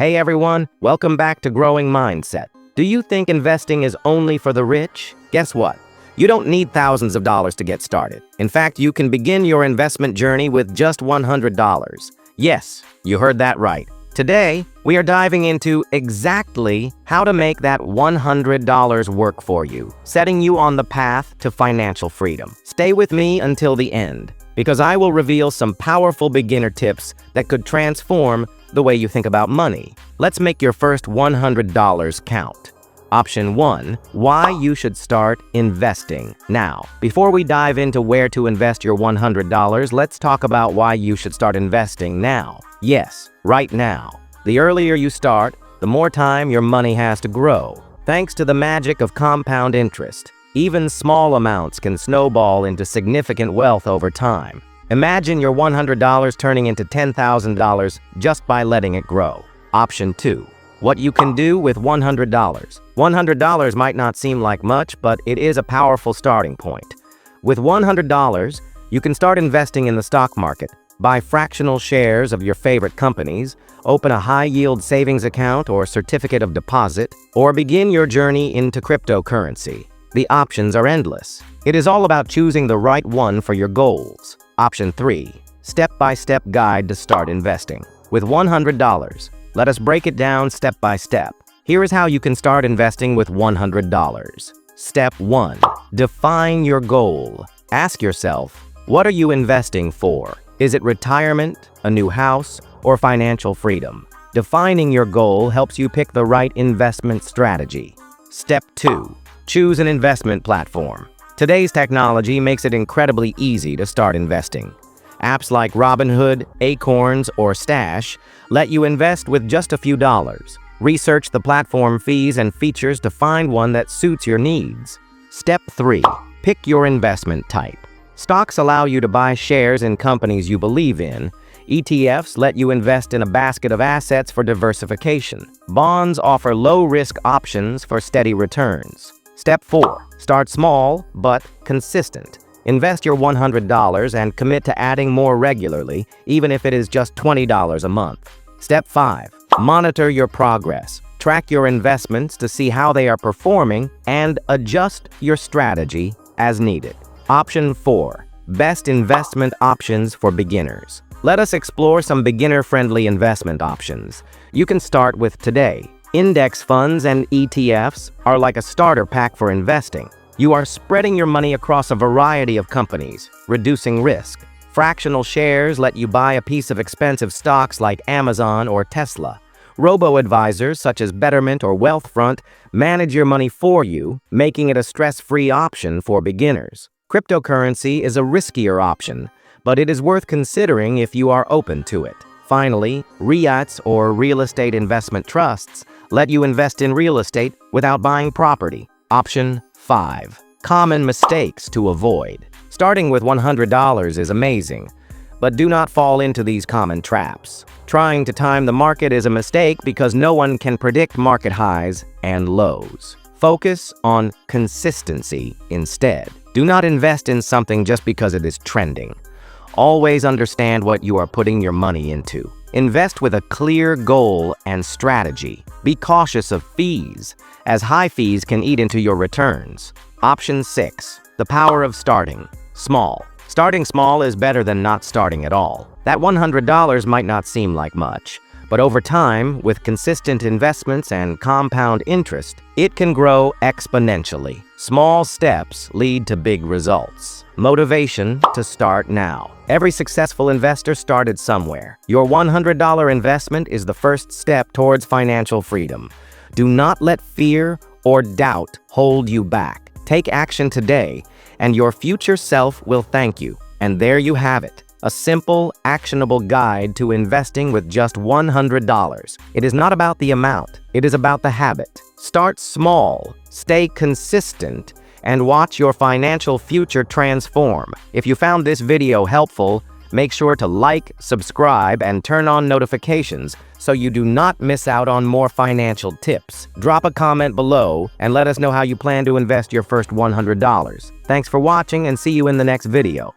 Hey everyone, welcome back to Growing Mindset. Do you think investing is only for the rich? Guess what? You don't need thousands of dollars to get started. In fact, you can begin your investment journey with just $100. Yes, you heard that right. Today, we are diving into exactly how to make that $100 work for you, setting you on the path to financial freedom. Stay with me until the end, because I will reveal some powerful beginner tips that could transform the way you think about money. Let's make your first $100 count. Option 1, why you should start investing now. Before we dive into where to invest your $100, let's talk about why you should start investing now. Yes, right now. The earlier you start, the more time your money has to grow. Thanks to the magic of compound interest, even small amounts can snowball into significant wealth over time. Imagine your $100 turning into $10,000 just by letting it grow. Option 2, what you can do with $100. $100 might not seem like much, but it is a powerful starting point. With $100, you can start investing in the stock market, buy fractional shares of your favorite companies, open a high-yield savings account or certificate of deposit, or begin your journey into cryptocurrency. The options are endless. It is all about choosing the right one for your goals. Option 3, step-by-step guide to start investing. With $100, let us break it down step by step. Here is how you can start investing with $100. Step 1, define your goal. Ask yourself, what are you investing for? Is it retirement, a new house, or financial freedom? Defining your goal helps you pick the right investment strategy. Step 2, choose an investment platform. Today's technology makes it incredibly easy to start investing. Apps like Robinhood, Acorns, or Stash let you invest with just a few dollars. Research the platform fees and features to find one that suits your needs. Step 3, pick your investment type. Stocks allow you to buy shares in companies you believe in. ETFs let you invest in a basket of assets for diversification. Bonds offer low-risk options for steady returns. Step 4, start small but consistent. Invest your $100 and commit to adding more regularly, even if it is just $20 a month. Step 5, monitor your progress. Track your investments to see how they are performing and adjust your strategy as needed. Option 4, best investment options for beginners. Let us explore some beginner-friendly investment options. You can start with today. Index funds and ETFs are like a starter pack for investing. You are spreading your money across a variety of companies, reducing risk. Fractional shares let you buy a piece of expensive stocks like Amazon or Tesla. Robo-advisors such as Betterment or Wealthfront manage your money for you, making it a stress-free option for beginners. Cryptocurrency is a riskier option, but it is worth considering if you are open to it. Finally, REITs or real estate investment trusts let you invest in real estate without buying property. Option 5, common mistakes to avoid. Starting with $100 is amazing, but do not fall into these common traps. Trying to time the market is a mistake because no one can predict market highs and lows. Focus on consistency instead. Do not invest in something just because it is trending. Always understand what you are putting your money into. Invest with a clear goal and strategy. Be cautious of fees, as high fees can eat into your returns. Option 6, the power of starting small. Starting small is better than not starting at all. That $100 might not seem like much, but over time, with consistent investments and compound interest, it can grow exponentially. Small steps lead to big results. Motivation to start now. Every successful investor started somewhere. Your $100 investment is the first step towards financial freedom. Do not let fear or doubt hold you back. Take action today, and your future self will thank you. And there you have it. A simple, actionable guide to investing with just $100. It is not about the amount, it is about the habit. Start small, stay consistent, and watch your financial future transform. If you found this video helpful, make sure to like, subscribe, and turn on notifications so you do not miss out on more financial tips. Drop a comment below and let us know how you plan to invest your first $100. Thanks for watching and see you in the next video.